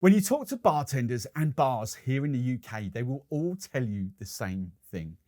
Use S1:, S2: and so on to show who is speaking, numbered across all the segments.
S1: When you talk to bartenders and bars here in the UK, they will all tell you the same thing.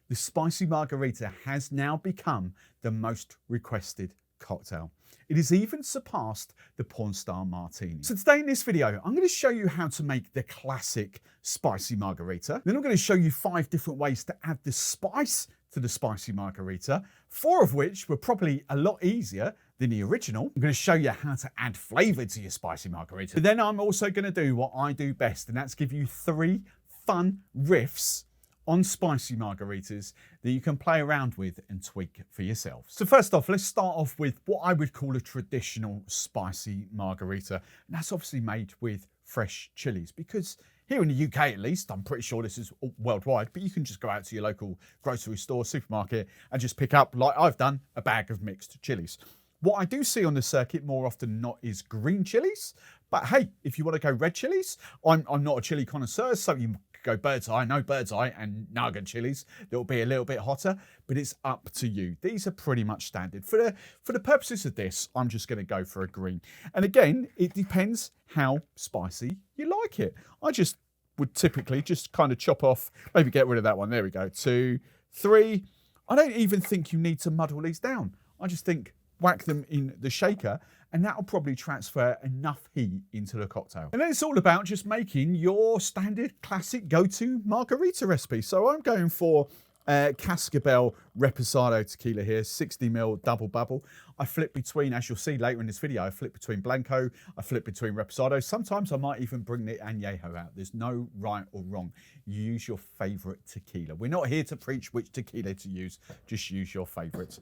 S1: The spicy margarita has now become the most requested cocktail. It has even surpassed the porn star martini. So today in this video, I'm going to show you how to make the classic spicy margarita. Then I'm going to show you 5 different ways to add the spice to the spicy margarita, 4 of which were probably a lot easier than the original. I'm going to show you how to add flavour to your spicy margarita. But then I'm also going to do what I do best, and that's give you 3 fun riffs on spicy margaritas that you can play around with and tweak for yourself. So first off, let's start off with what I would call a traditional spicy margarita. And that's obviously made with fresh chilies, because here in the UK at least, I'm pretty sure this is worldwide, but you can just go out to your local grocery store, supermarket, and just pick up, like I've done, a bag of mixed chilies. What I do see on the circuit more often than not is green chilies, but hey, if you want to go red chilies, I'm not a chili connoisseur, so you go bird's eye. No, bird's eye and Naga chilies that will be a little bit hotter, but it's up to you. These are pretty much standard. For the purposes of this, I'm just going to go for a green. And again, it depends how spicy you like it. I just would typically just kind of chop off, maybe get rid of that one. There we go. 2, 3. I don't even think you need to muddle these down. I just think whack them in the shaker, and that'll probably transfer enough heat into the cocktail. And then it's all about just making your standard classic go-to margarita recipe. So I'm going for Cascabel Reposado tequila here, 60ml double bubble. I flip between, as you'll see later in this video, I flip between Blanco, I flip between Reposado. Sometimes I might even bring the Añejo out. There's no right or wrong. Use your favorite tequila. We're not here to preach which tequila to use, just use your favorites.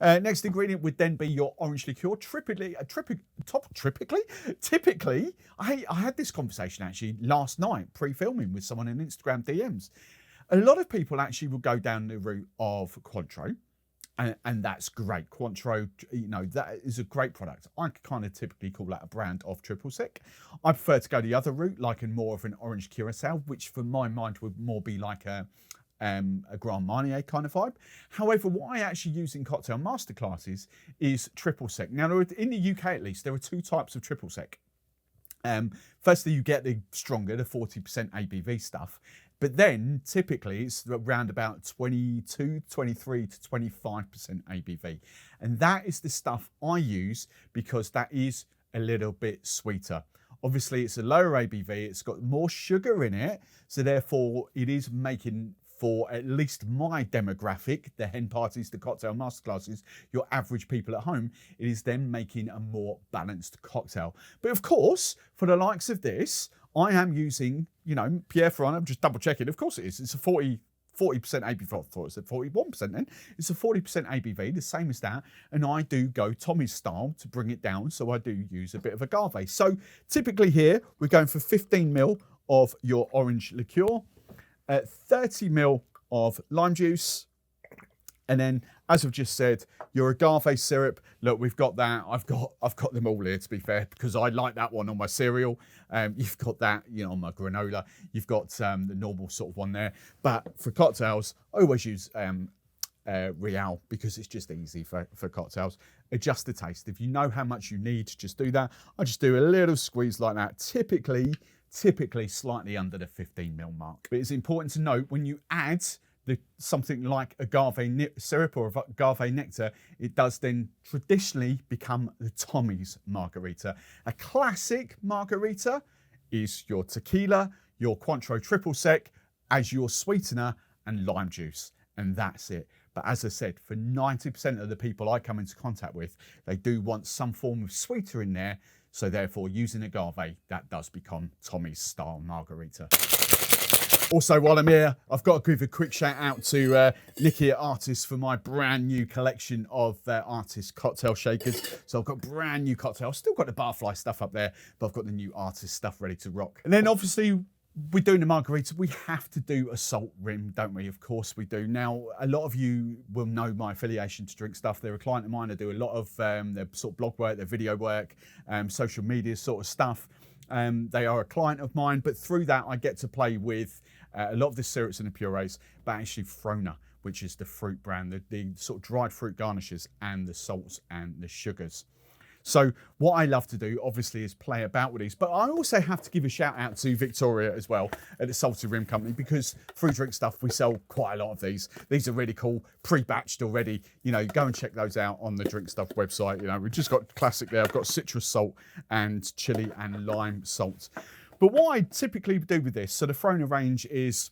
S1: Next ingredient would then be your orange liqueur. Typically, I had this conversation actually last night, pre-filming with someone in Instagram DMs. A lot of people actually will go down the route of Cointreau, and that's great. Cointreau, you know, that is a great product. I kind of typically call that a brand of triple sec. I prefer to go the other route, like in more of an orange curacao, which for my mind would more be like a Grand Marnier kind of vibe. However, what I actually use in cocktail masterclasses is triple sec. Now, in the UK at least, there are 2 types of triple sec. Firstly, you get the stronger, the 40% ABV stuff, but then typically it's around about 22, 23 to 25% ABV. And that is the stuff I use because that is a little bit sweeter. Obviously, it's a lower ABV, it's got more sugar in it, so therefore it is making, for at least my demographic, the hen parties, the cocktail masterclasses, your average people at home, it is then making a more balanced cocktail. But of course, for the likes of this, I am using, you know, Pierre Ferrand. I'm just double checking. Of course it is. It's a 40% ABV. I thought it said 41% then. It's a 40% ABV, the same as that. And I do go Tommy's style to bring it down. So I do use a bit of agave. So typically here, we're going for 15ml of your orange liqueur, 30ml of lime juice, and then, as I've just said, your agave syrup. Look, we've got that. I've got them all here, to be fair, because I like that one on my cereal. You've got that, you know, on my granola. You've got the normal sort of one there. But for cocktails, I always use Real because it's just easy for cocktails. Adjust the taste. If you know how much you need, just do that. I just do a little squeeze like that. Typically slightly under the 15ml mark. But it's important to note when you add something like agave syrup or agave nectar, it does then traditionally become the Tommy's margarita. A classic margarita is your tequila, your Cointreau triple sec as your sweetener, and lime juice, and that's it. But as I said, for 90% of the people I come into contact with, they do want some form of sweeter in there. So therefore, using agave, that does become Tommy's style margarita. Also, while I'm here, I've got to give a quick shout out to Nikki at Artist for my brand new collection of Artist cocktail shakers. So I've got brand new cocktails. Still got the barfly stuff up there, but I've got the new Artist stuff ready to rock. And then obviously, we're doing the margarita, we have to do a salt rim, don't we? Of course we do. Now, a lot of you will know my affiliation to Drink Stuff. They're a client of mine. I do a lot of their sort of blog work, their video work, social media sort of stuff. They are a client of mine, but through that I get to play with a lot of the syrups and the purees, but actually Frona, which is the fruit brand, the sort of dried fruit garnishes and the salts and the sugars. So what I love to do, obviously, is play about with these. But I also have to give a shout out to Victoria as well at the Salted Rim Company, because through Drink Stuff, we sell quite a lot of these. These are really cool, pre-batched already. You know, go and check those out on the Drink Stuff website. You know, we've just got classic there. I've got citrus salt and chili and lime salt. But what I typically do with this, so the Frona range is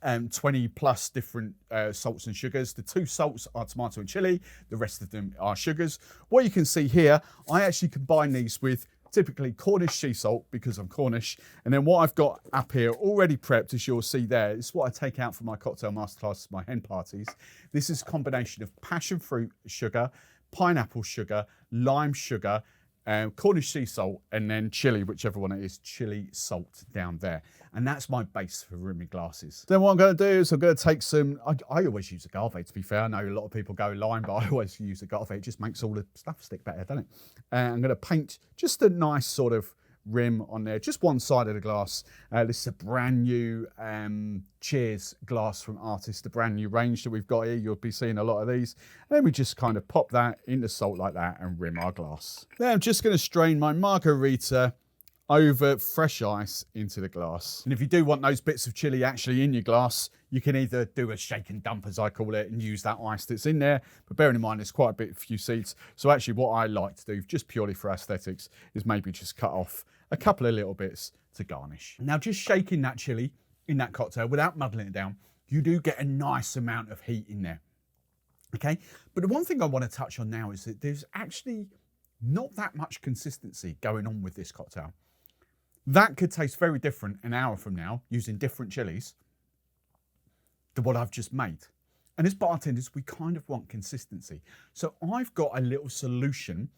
S1: 20 plus different salts and sugars. The 2 salts are tomato and chili. The rest of them are sugars. What you can see here, I actually combine these with typically Cornish sea salt, because I'm Cornish. And then what I've got up here already prepped, as you'll see there, is what I take out for my cocktail masterclasses, my hen parties. This is a combination of passion fruit sugar, pineapple sugar, lime sugar, Cornish sea salt, and then chili, whichever one it is, chili salt down there. And that's my base for rimming glasses. Then what I'm going to do is I'm going to take some, I always use agave, to be fair. I know a lot of people go lime, but I always use agave. It just makes all the stuff stick better, doesn't it? I'm going to paint just a nice sort of rim on there, just one side of the glass. This is a brand new Cheers glass from Artist, the brand new range that we've got here. You'll be seeing a lot of these. And then we just kind of pop that into salt like that and rim our glass. Then I'm just going to strain my margarita over fresh ice into the glass. And if you do want those bits of chili actually in your glass, you can either do a shake and dump, as I call it, and use that ice that's in there. But bearing in mind, there's quite a few seeds. So actually what I like to do, just purely for aesthetics, is maybe just cut off a couple of little bits to garnish. Now, just shaking that chili in that cocktail without muddling it down, you do get a nice amount of heat in there. Okay, but the one thing I want to touch on now is that there's actually not that much consistency going on with this cocktail. That could taste very different an hour from now using different chilies to what I've just made. And as bartenders, we kind of want consistency. So I've got a little solution,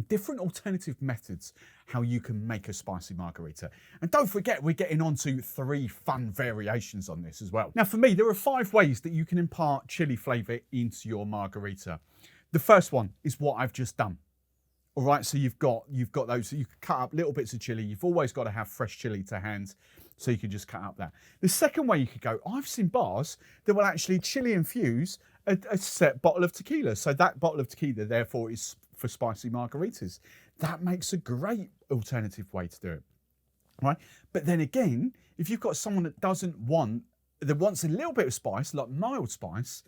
S1: different alternative methods how you can make a spicy margarita. And don't forget, we're getting on to 3 fun variations on this as well. Now, for me, there are 5 ways that you can impart chili flavour into your margarita. The first one is what I've just done. All right, so you've got those, so you can cut up little bits of chili. You've always got to have fresh chili to hand, so you can just cut up that. The second way you could go, I've seen bars that will actually chili infuse a set bottle of tequila. So that bottle of tequila, therefore, is for spicy margaritas. That makes a great alternative way to do it, right? But then again, if you've got someone that wants a little bit of spice, like mild spice,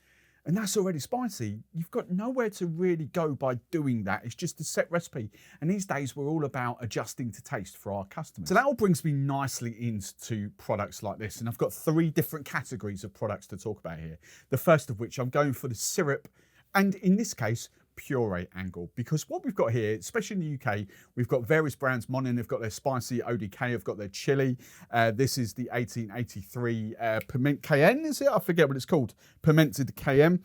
S1: and that's already spicy, you've got nowhere to really go by doing that. It's just a set recipe. And these days, we're all about adjusting to taste for our customers. So that all brings me nicely into products like this. And I've got 3 different categories of products to talk about here. The first of which, I'm going for the syrup, and in this case, puree angle, because what we've got here, especially in the UK, we've got various brands. Monin have got their spicy, ODK have got their chili. This is the 1883 Piment Cayenne, is it? I forget what it's called. Pimented Cayenne.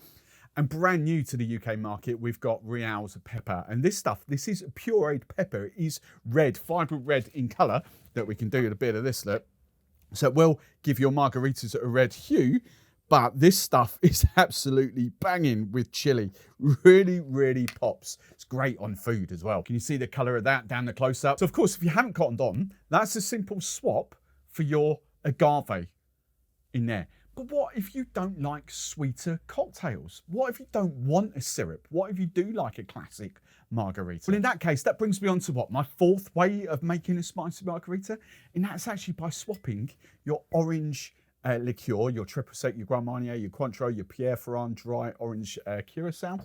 S1: And brand new to the UK market, we've got Real's pepper. And this stuff, this is pureed pepper. It is red, vibrant red in colour, that we can do with a bit of this look. So it will give your margaritas a red hue. But this stuff is absolutely banging with chili. Really, really pops. It's great on food as well. Can you see the colour of that down the close-up? So, of course, if you haven't cottoned on, that's a simple swap for your agave in there. But what if you don't like sweeter cocktails? What if you don't want a syrup? What if you do like a classic margarita? Well, in that case, that brings me on to what? My 4th way of making a spicy margarita? And that's actually by swapping your orange liqueur, your triple sec, your Grand Marnier, your Cointreau, your Pierre Ferrand dry orange curacao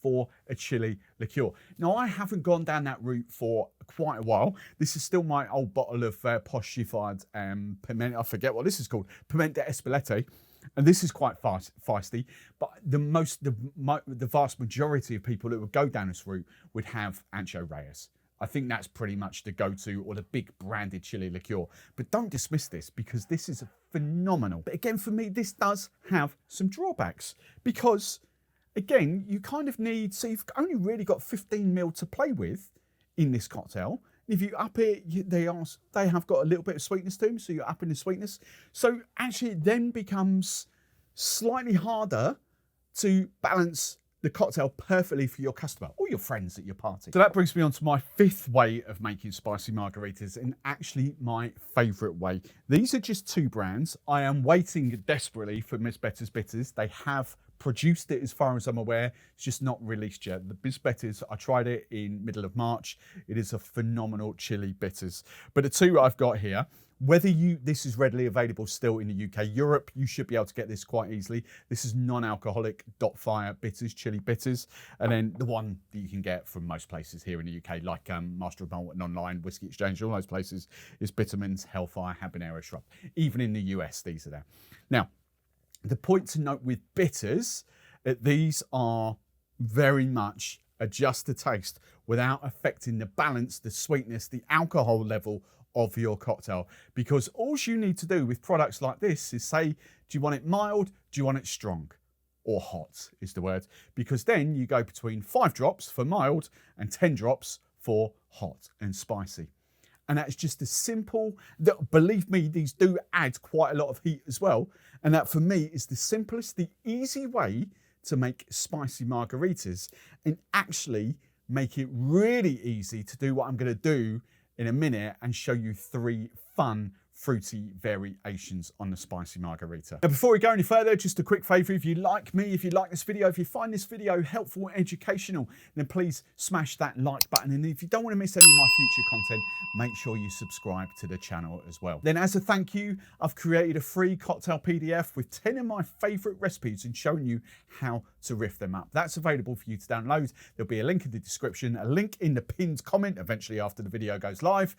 S1: for a chili liqueur. Now, I haven't gone down that route for quite a while. This is still my old bottle of Posh Chiffard Piment, I forget what this is called, Piment d'Espelette. And this is quite feisty, but the vast majority of people that would go down this route would have Ancho Reyes. I think that's pretty much the go-to, or the big branded chili liqueur. But don't dismiss this, because this is phenomenal. But again, for me, this does have some drawbacks, because again, you kind of need, so you've only really got 15 ml to play with in this cocktail. If you up it, they have got a little bit of sweetness to them, so you're upping the sweetness. So actually it then becomes slightly harder to balance the cocktail perfectly for your customer or your friends at your party. So that brings me on to my 5th way of making spicy margaritas, and actually my favourite way. These are just 2 brands. I am waiting desperately for Miss Better's Bitters. They have produced it as far as I'm aware. It's just not released yet. The Biz Bitters, I tried it in middle of March. It is a phenomenal chili bitters. But the two I've got here, this is readily available still in the UK. Europe, you should be able to get this quite easily. This is non-alcoholic Dot Fire bitters, chili bitters. And then the one that you can get from most places here in the UK, like Master of Malt and Online, Whiskey Exchange, all those places, is Bitterman's, Hellfire, Habanero Shrub. Even in the US, these are there. Now, the point to note with bitters, these are very much adjust the taste without affecting the balance, the sweetness, the alcohol level of your cocktail. Because all you need to do with products like this is say, do you want it mild? Do you want it strong? Or hot is the word. Because then you go between 5 drops for mild and 10 drops for hot and spicy. And that's just as simple, that believe me, these do add quite a lot of heat as well. And that for me is the simplest, the easy way to make spicy margaritas and actually make it really easy to do what I'm going to do in a minute and show you 3 fun fruity variations on the spicy margarita. Now, before we go any further, just a quick favour. If you like me, if you like this video, if you find this video helpful and educational, then please smash that like button. And if you don't want to miss any of my future content, make sure you subscribe to the channel as well. Then as a thank you, I've created a free cocktail PDF with 10 of my favourite recipes and showing you how to riff them up. That's available for you to download. There'll be a link in the description, a link in the pinned comment eventually after the video goes live,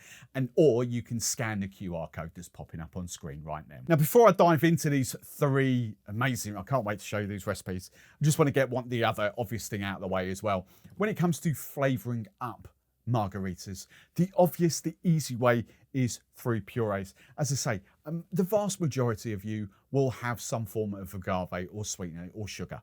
S1: or you can scan the QR code that's popping up on screen right now. Now, before I dive into these 3 amazing, I can't wait to show you these recipes, I just want to get the other obvious thing out of the way as well. When it comes to flavouring up margaritas, the obvious, the easy way is through purees. As I say, the vast majority of you will have some form of agave or sweetener or sugar,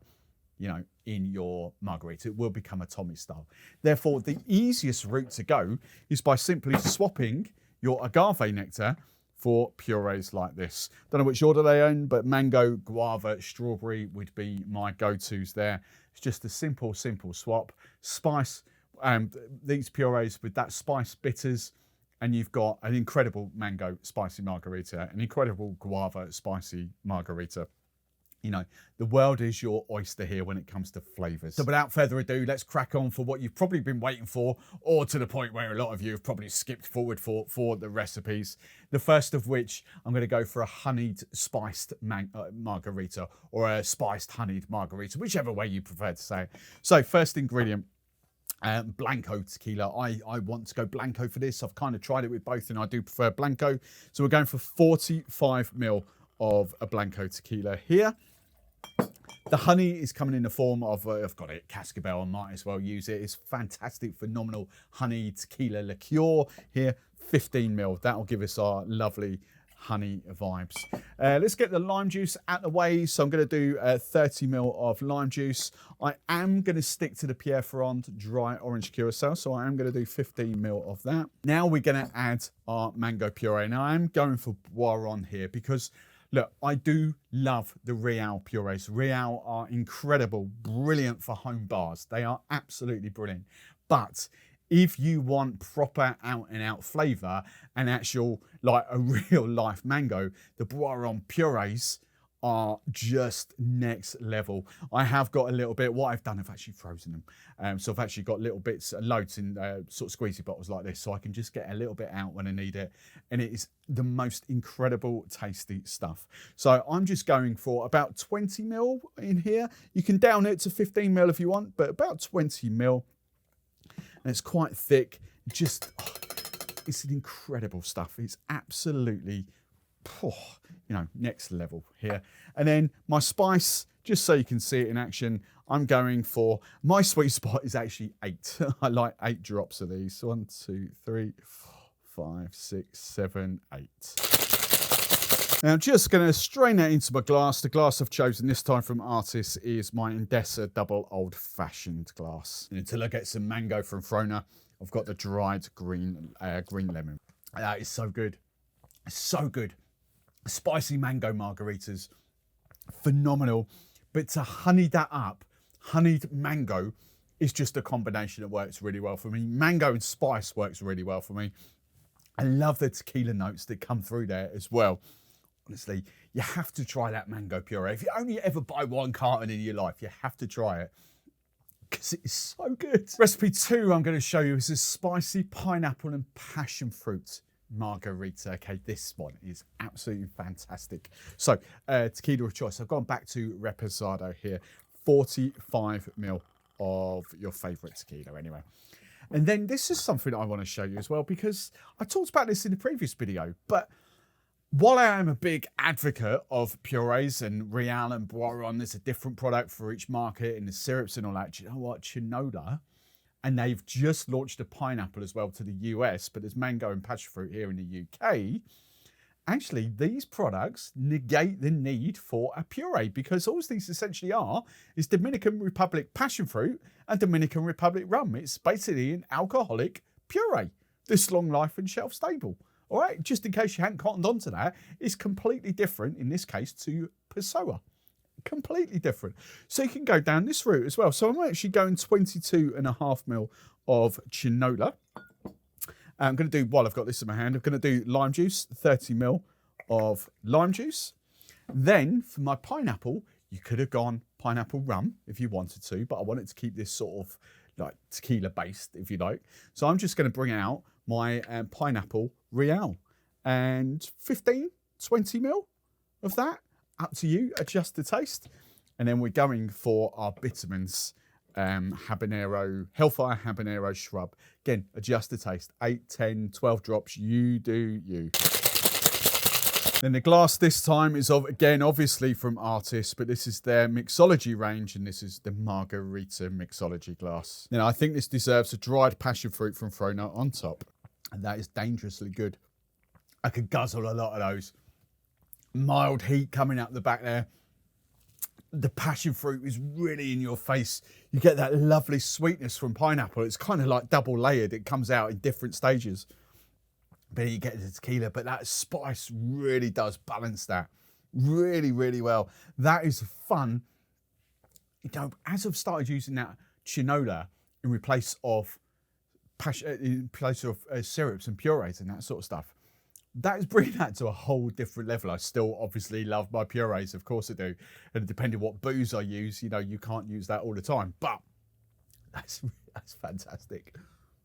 S1: you know, in your margarita. It will become a Tommy style. Therefore, the easiest route to go is by simply swapping your agave nectar for purees like this. Don't know which order they own, but mango, guava, strawberry would be my go-tos there. It's just a simple swap. Spice these purees with that spice bitters, and you've got an incredible mango spicy margarita, an incredible guava spicy margarita. You know, the world is your oyster here when it comes to flavours. So without further ado, let's crack on for what you've probably been waiting for, or to the point where a lot of you have probably skipped forward for the recipes. The first of which, I'm going to go for a honeyed spiced margarita, or a spiced honeyed margarita, whichever way you prefer to say it. So first ingredient, Blanco tequila. I want to go Blanco for this. I've kind of tried it with both and I do prefer Blanco. So we're going for 45 ml of a Blanco tequila here. The honey is coming in the form of, I've got it, Cascabel, I might as well use it. It's fantastic, phenomenal honey tequila liqueur here, 15 ml. That'll give us our lovely honey vibes. Let's get the lime juice out the way. So I'm going to do 30 ml of lime juice. I am going to stick to the Pierre Ferrand dry orange curacao, so I am going to do 15 ml of that. Now we're going to add our mango puree. Now I am going for Boiron here because, look, I do love the Real purees. Real are incredible, brilliant for home bars. They are absolutely brilliant. But if you want proper out and out flavour and actual, like a real life mango, the Boiron purees are just next level. I have got a little bit, what I've done, I've actually frozen them. So I've actually got little bits, loads in sort of squeezy bottles like this, so I can just get a little bit out when I need it. And it is the most incredible tasty stuff. So I'm just going for about 20 ml in here. You can down it to 15 ml if you want, but about 20 ml. And it's quite thick. Just, it's an incredible stuff. It's absolutely, you know, next level here. And then my spice, just so you can see it in action, I'm going for, my sweet spot is actually 8. I like 8 drops of these. 1, 2, 3, 4, 5, 6, 7, 8. Now I'm just going to strain that into my glass. The glass I've chosen this time from Artis is my Endesa double old-fashioned glass. And until I get some mango from Frona, I've got the dried green lemon. That is so good. So good. Spicy mango margaritas, phenomenal. But to honey that up, honeyed mango is just a combination that works really well for me. Mango and spice works really well for me. I love the tequila notes that come through there as well. Honestly, you have to try that mango puree. If you only ever buy one carton in your life, you have to try it because it's so good. Recipe 2 I'm going to show you is a spicy pineapple and passion fruit margarita. Okay, this one is absolutely fantastic. So tequila of choice. I've gone back to Reposado here. 45 ml of your favorite tequila anyway. And then this is something I want to show you as well, because I talked about this in the previous video, but while I am a big advocate of purees and Real and Boiron, there's a different product for each market and the syrups and all that. Do you know what? Chinola, and they've just launched a pineapple as well to the US, but there's mango and passion fruit here in the UK. Actually, these products negate the need for a puree, because all these essentially are is Dominican Republic passion fruit and Dominican Republic rum. It's basically an alcoholic puree that's long life and shelf stable. All right, just in case you hadn't cottoned onto that, it's completely different in this case to Pessoa. Completely different. So you can go down this route as well. So I'm actually going 22.5 ml of Chinola. I'm going to do, while I've got this in my hand, I'm going to do lime juice, 30 ml of lime juice. Then for my pineapple, you could have gone pineapple rum if you wanted to, but I wanted to keep this sort of like tequila based, if you like. So I'm just going to bring out my pineapple Real and 15, 20 ml of that. Up to you, adjust the taste. And then we're going for our vitamins. Habanero, Hellfire Habanero Shrub. Again, adjust the taste. 8, 10, 12 drops. You do you. Then the glass this time is of, again, obviously from Artist, but this is their Mixology range, and this is the Margarita Mixology glass. Now, I think this deserves a dried passion fruit from Frona on top, and that is dangerously good. I could guzzle a lot of those. Mild heat coming out the back there. The passion fruit is really in your face. You get that lovely sweetness from pineapple. It's kind of like double layered. It comes out in different stages. But you get the tequila, but that spice really does balance that really, really well. That is fun. You know, as I've started using that Chinola in place of syrups and purees and that sort of stuff, that is bringing that to a whole different level. I still obviously love my purees, of course I do. And depending what booze I use, you know, you can't use that all the time. But that's fantastic.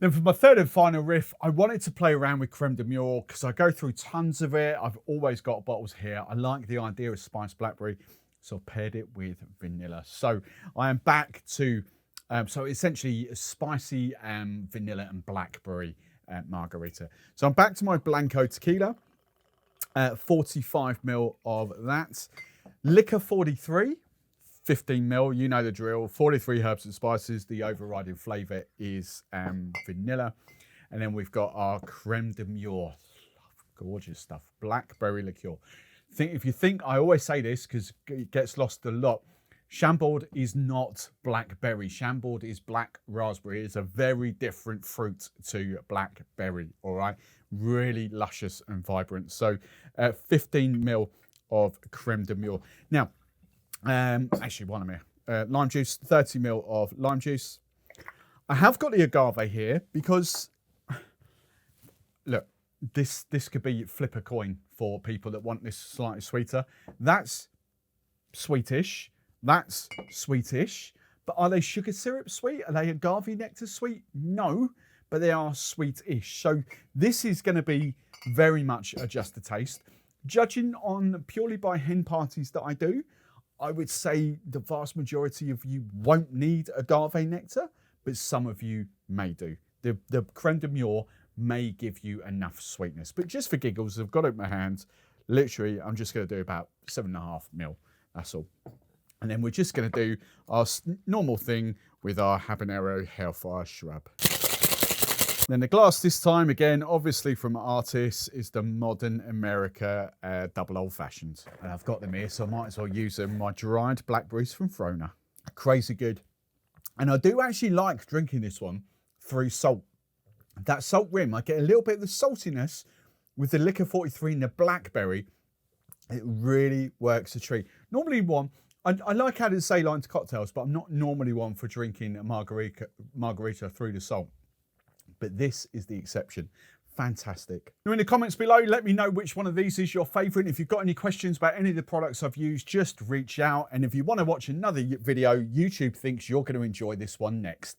S1: Then for my third and final riff, I wanted to play around with creme de mure because I go through tons of it. I've always got bottles here. I like the idea of spiced blackberry, so I paired it with vanilla. So I am back to, so essentially a spicy vanilla and blackberry margarita. So I'm back to my Blanco tequila, 45 ml of that. Liquor 43, 15 ml, you know the drill. 43 herbs and spices. The overriding flavour is vanilla. And then we've got our creme de mure. Gorgeous stuff. Blackberry liqueur. If you think, I always say this because it gets lost a lot. Chambord is not blackberry. Chambord is black raspberry. It's a very different fruit to blackberry, all right? Really luscious and vibrant. So 15 ml of creme de mure. Now, actually, one of me. Lime juice, 30 ml of lime juice. I have got the agave here because, look, this could be flip a coin for people that want this slightly sweeter. That's sweetish. That's sweetish, but are they sugar syrup sweet? Are they agave nectar sweet? No, but they are sweetish. So this is going to be very much adjust the taste. Judging on purely by hen parties that I do, I would say the vast majority of you won't need agave nectar, but some of you may do. The creme de mure may give you enough sweetness, but just for giggles, I've got it in my hands. Literally, I'm just going to do about 7.5 ml. That's all. And then we're just going to do our normal thing with our habanero hellfire shrub. Then the glass this time, again, obviously from Artist, is the Modern America double old fashioned. And I've got them here, so I might as well use them. My dried blackberries from Frona. Crazy good. And I do actually like drinking this one through salt. That salt rim, I get a little bit of the saltiness with the Liquor 43 and the blackberry. It really works a treat. Normally I like adding saline to cocktails, but I'm not normally one for drinking a margarita through the salt. But this is the exception. fantastic. Now in the comments below, let me know which one of these is your favourite. If you've got any questions about any of the products I've used, just reach out. And if you want to watch another video, YouTube thinks you're going to enjoy this one next.